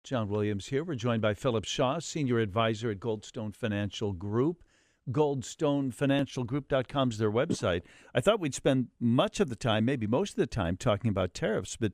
John Williams here. We're joined by Phillip Shaw, Senior Advisor at Goldstone Financial Group. GoldstoneFinancialGroup.com is their website. I thought we'd spend much of the time, maybe most of the time, talking about tariffs, but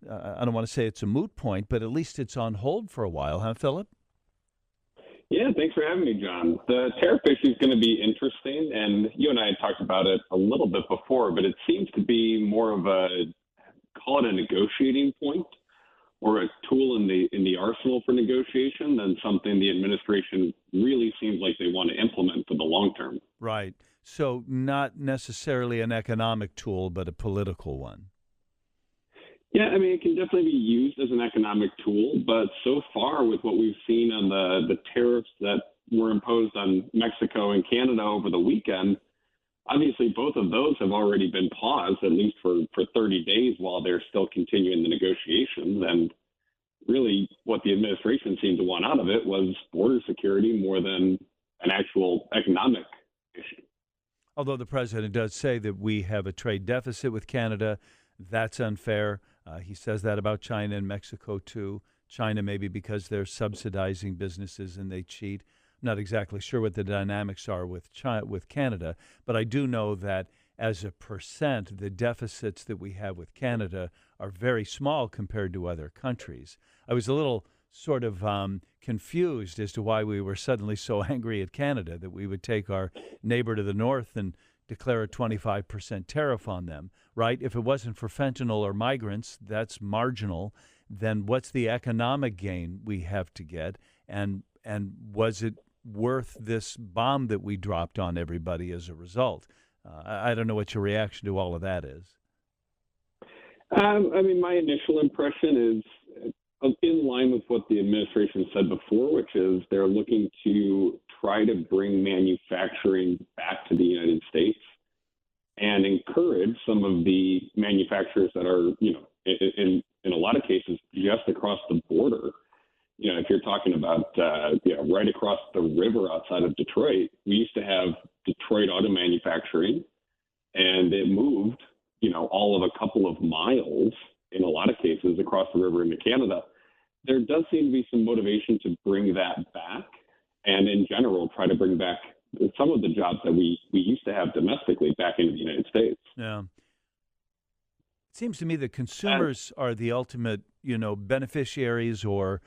I don't want to say it's a moot point, but at least it's on hold for a while, huh, Phillip? Yeah, thanks for having me, John. The tariff issue is going to be interesting, and you and I had talked about it a little bit before, but it seems to be more of call it a negotiating point or a tool in the arsenal for negotiation than something the administration really seems like they want to implement for the long term. Right. So not necessarily an economic tool, but a political one. Yeah, I mean, it can definitely be used as an economic tool, but so far with what we've seen on the tariffs that were imposed on Mexico and Canada over the weekend, obviously both of those have already been paused, at least for 30 days while they're still continuing the negotiations. And really what the administration seemed to want out of it was border security more than an actual economic issue. Although the president does say that we have a trade deficit with Canada, that's unfair. He says that about China and Mexico, too. China, maybe because they're subsidizing businesses and they cheat. I'm not exactly sure what the dynamics are with Canada, but I do know that as a percent, the deficits that we have with Canada are very small compared to other countries. I was a little sort of confused as to why we were suddenly so angry at Canada that we would take our neighbor to the north and declare a 25% tariff on them, right? If it wasn't for fentanyl or migrants, that's marginal. Then what's the economic gain we have to get? And was it worth this bomb that we dropped on everybody as a result? I don't know what your reaction to all of that is. I mean, my initial impression is in line with what the administration said before, which is they're looking to try to bring manufacturing back to the United States and encourage some of the manufacturers that are, in a lot of cases, just across the border. If you're talking about, right across the river outside of Detroit, we used to have Detroit Auto Manufacturing, and it moved, all of a couple of miles in a lot of cases across the river into Canada. There does seem to be some motivation to bring that back and in general try to bring back some of the jobs that we used to have domestically back into the United States. Yeah. It seems to me that consumers are the ultimate, beneficiaries or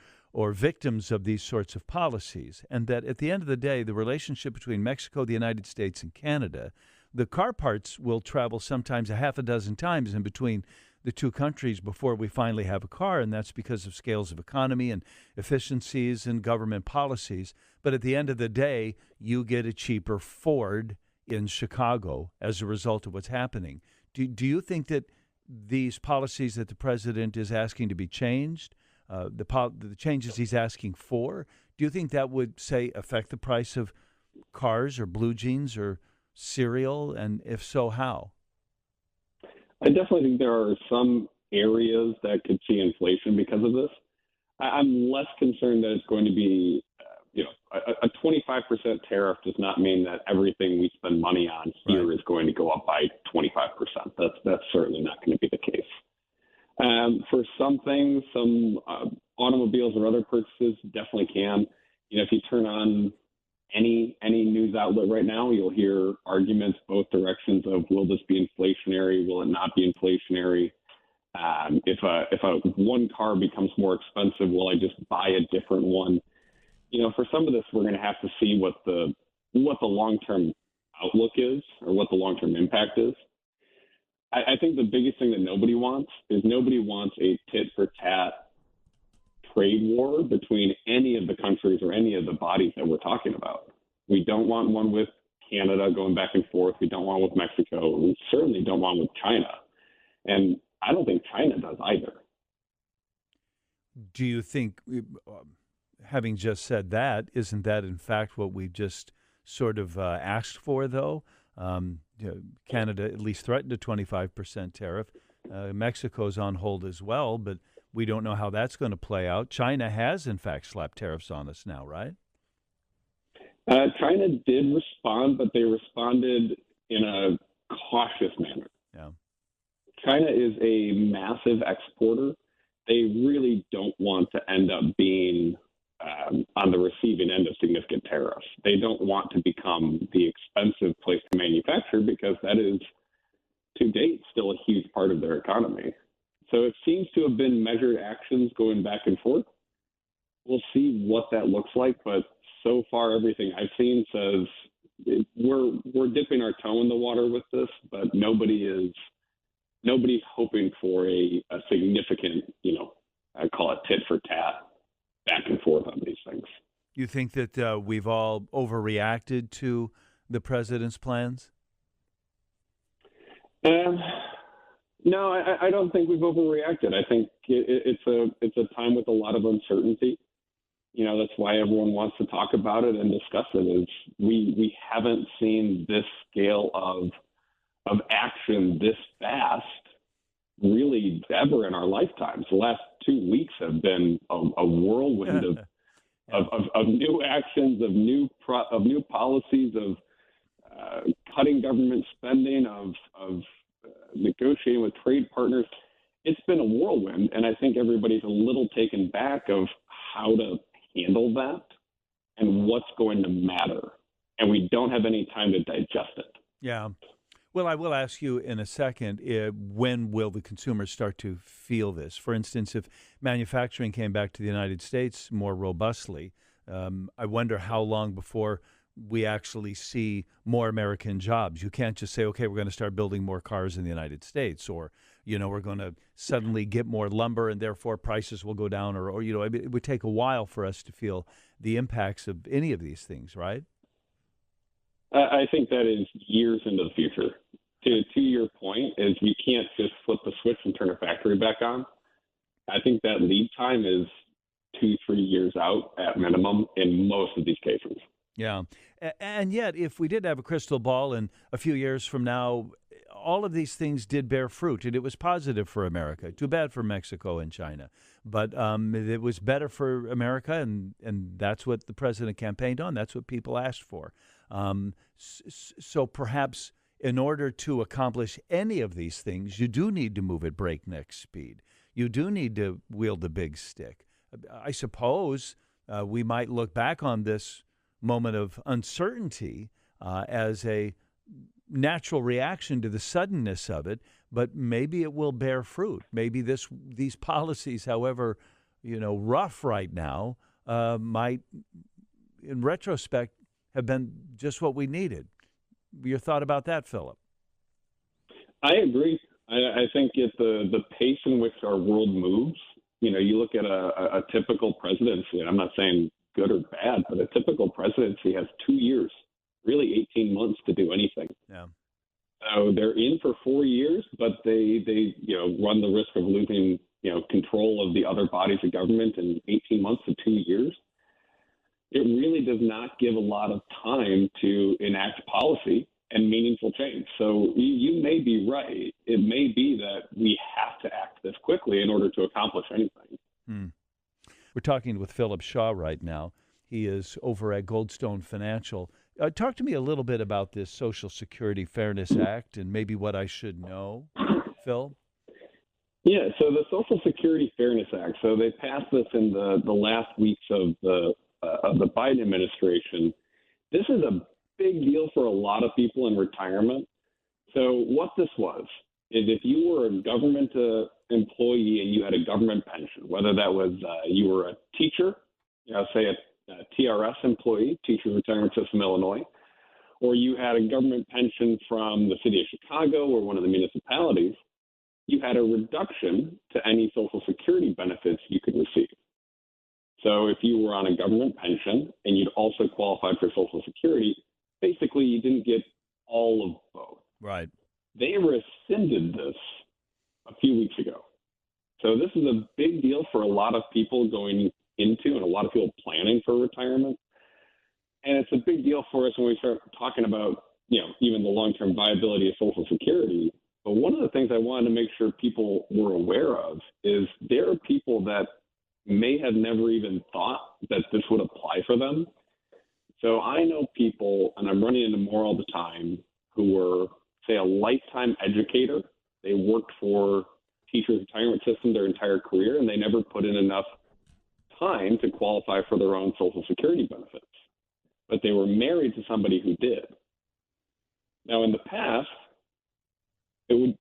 victims of these sorts of policies, and that at the end of the day, the relationship between Mexico, the United States, and Canada, the car parts will travel sometimes a half a dozen times in between the two countries before we finally have a car, and that's because of scales of economy and efficiencies and government policies. But at the end of the day, you get a cheaper Ford in Chicago as a result of what's happening. Do you think that these policies that the president is asking to be changed, the changes he's asking for, do you think that would, say, affect the price of cars or blue jeans or cereal? And if so, how? I definitely think there are some areas that could see inflation because of this. I'm less concerned that it's going to be, a 25% tariff does not mean that everything we spend money on here is going to go up by 25%. That's certainly not going to be the case. For some things, some automobiles or other purchases definitely can. If you turn on any news outlet right now, you'll hear arguments both directions of, will this be inflationary? Will it not be inflationary? If a one car becomes more expensive, will I just buy a different one? For some of this, we're going to have to see what the long-term outlook is or what the long-term impact is. I think the biggest thing that nobody wants a tit-for-tat trade war between any of the countries or any of the bodies that we're talking about. We don't want one with Canada going back and forth. We don't want one with Mexico. We certainly don't want one with China. And I don't think China does either. Do you think, having just said that, isn't that in fact what we've just sort of asked for, though? Canada at least threatened a 25% tariff. Mexico's on hold as well, but we don't know how that's going to play out. China has, in fact, slapped tariffs on us now, right? China did respond, but they responded in a cautious manner. Yeah. China is a massive exporter. they really don't want to end up being on the receiving end of significant tariffs. They don't want to become the expensive place to manufacture because that is, to date, still a huge part of their economy. So it seems to have been measured actions going back and forth. We'll see what that looks like, but so far everything I've seen says we're dipping our toe in the water with this, but nobody's hoping for a significant, I call it tit for tat, back and forth on these things. You think that we've all overreacted to the president's plans? No, I don't think we've overreacted. I think it's a time with a lot of uncertainty. That's why everyone wants to talk about it and discuss it. Is we haven't seen this scale of action this fast really ever in our lifetimes. The last 2 weeks have been a whirlwind of new actions, of new policies, of cutting government spending, of negotiating with trade partners. It's been a whirlwind, and I think everybody's a little taken back of how to handle that and what's going to matter. And we don't have any time to digest it. Yeah. Well, I will ask you in a second, when will the consumers start to feel this? For instance, if manufacturing came back to the United States more robustly, I wonder how long before we actually see more American jobs. You can't just say, okay, we're going to start building more cars in the United States, or, we're going to suddenly get more lumber and therefore prices will go down, or it would take a while for us to feel the impacts of any of these things, right? I think that is years into the future. To your point, is you can't just flip the switch and turn a factory back on. I think that lead time is 2-3 years out at minimum in most of these cases. Yeah. And yet, if we did have a crystal ball and a few years from now, all of these things did bear fruit, and it was positive for America. Too bad for Mexico and China. But it was better for America, and that's what the president campaigned on. That's what people asked for. So perhaps in order to accomplish any of these things, you do need to move at breakneck speed. You do need to wield the big stick. I suppose we might look back on this moment of uncertainty as a natural reaction to the suddenness of it, but maybe it will bear fruit. Maybe these policies, however, rough right now, might, in retrospect, have been just what we needed. Your thought about that, Phillip? I agree. I think the pace in which our world moves, you look at a typical presidency, and I'm not saying good or bad, but a typical presidency has 2 years, really 18 months to do anything. Yeah. So they're in for 4 years, but they run the risk of losing, control of the other bodies of government in 18 months to 2 years. It really does not give a lot of time to enact policy and meaningful change. So you may be right. It may be that we have to act this quickly in order to accomplish anything. We're talking with Phillip Shaw right now. He is over at Goldstone Financial. Talk to me a little bit about this Social Security Fairness Act and maybe what I should know, Phil. Yeah, so the Social Security Fairness Act. So they passed this in the last weeks of the Biden administration. This is a big deal for a lot of people in retirement. So what this was is if you were a government employee and you had a government pension, whether that was you were a teacher, say a TRS employee, Teacher Retirement System Illinois, or you had a government pension from the city of Chicago or one of the municipalities, you had a reduction to any Social Security benefits you could receive. So if you were on a government pension and you'd also qualified for Social Security, basically you didn't get all of both. Right. They rescinded this a few weeks ago. So this is a big deal for a lot of people going into and a lot of people planning for retirement. And it's a big deal for us when we start talking about, even the long-term viability of Social Security. But one of the things I wanted to make sure people were aware of is there are people that may have never even thought that this would apply for them. So I know people, and I'm running into more all the time, who were, say, a lifetime educator. They worked for teachers' retirement system their entire career, and they never put in enough time to qualify for their own Social Security benefits. But they were married to somebody who did. Now, in the past,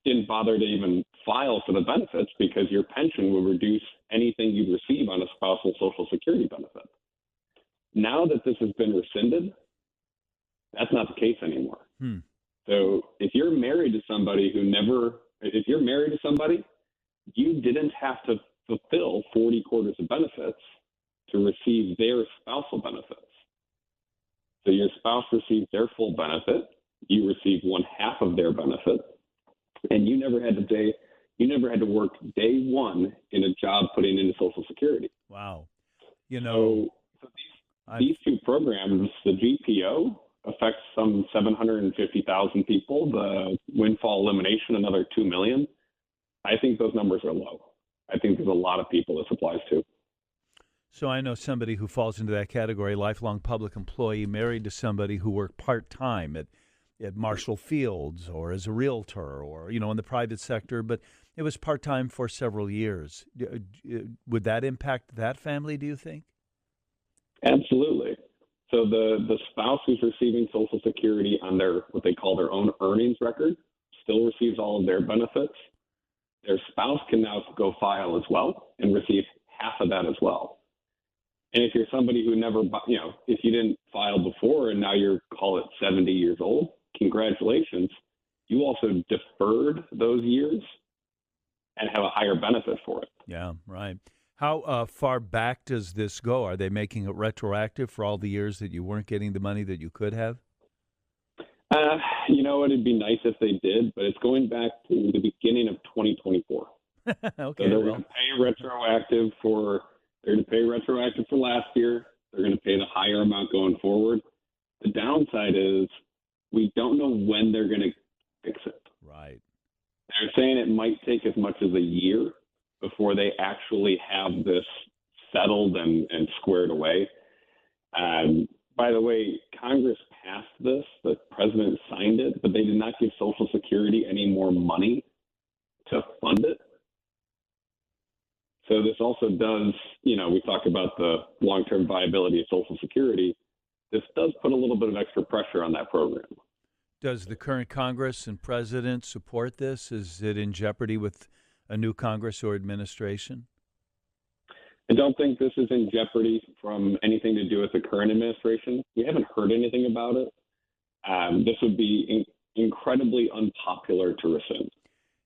didn't bother to even file for the benefits because your pension would reduce anything you'd receive on a spousal Social Security benefit. Now that this has been rescinded, that's not the case anymore. So if you're married to somebody you didn't have to fulfill 40 quarters of benefits to receive their spousal benefits. So your spouse receives their full benefit, you receive one half of their benefit, and you never had to work day one in a job putting into Social Security. Wow. So these two programs, the GPO affects some 750,000 people, the windfall elimination, another 2 million. I think those numbers are low. I think there's a lot of people this applies to. So I know somebody who falls into that category, lifelong public employee, married to somebody who worked part-time at Marshall Fields or as a realtor or, in the private sector, but it was part-time for several years. Would that impact that family, do you think? Absolutely. So the spouse who's receiving Social Security on their what they call their own earnings record still receives all of their benefits. Their spouse can now go file as well and receive half of that as well. And if you're somebody who never, if you didn't file before and now you're, call it 70 years old, congratulations. You also deferred those years and have a higher benefit for it. Yeah, right. How far back does this go? Are they making it retroactive for all the years that you weren't getting the money that you could have? It'd be nice if they did, but it's going back to the beginning of 2024. Okay. So they're going to pay retroactive for last year. They're going to pay the higher amount going forward. The downside is we don't know when they're going to fix it. Right. They're saying it might take as much as a year before they actually have this settled and squared away. By the way, Congress passed this, the president signed it, but they did not give Social Security any more money to fund it. So this also does, we talk about the long-term viability of Social Security. This does put a little bit of extra pressure on that program. Does the current Congress and president support this? Is it in jeopardy with a new Congress or administration? I don't think this is in jeopardy from anything to do with the current administration. We haven't heard anything about it. This would be incredibly unpopular to rescind.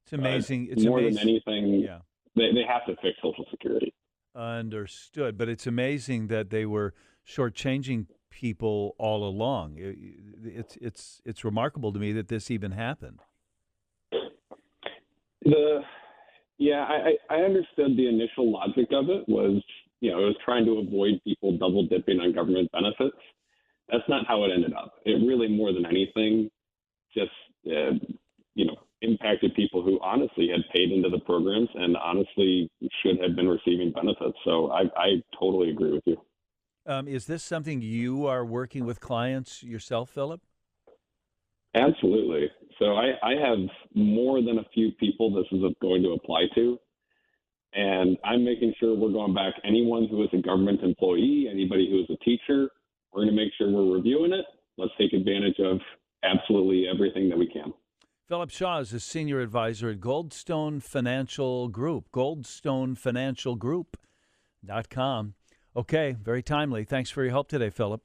It's amazing. It's more than anything, yeah. They have to fix Social Security. Understood. But it's amazing that they were shortchanging people all along. It's remarkable to me that this even happened. I understood the initial logic of it was, it was trying to avoid people double dipping on government benefits. That's not how it ended up. It really, more than anything, just, impacted people who honestly had paid into the programs and honestly should have been receiving benefits. So I totally agree with you. Is this something you are working with clients yourself, Phillip? Absolutely. So I have more than a few people this is going to apply to. And I'm making sure we're going back anyone who is a government employee, anybody who is a teacher, we're going to make sure we're reviewing it. Let's take advantage of absolutely everything that we can. Phillip Shaw is a senior advisor at Goldstone Financial Group, goldstonefinancialgroup.com. Okay, very timely. Thanks for your help today, Phillip.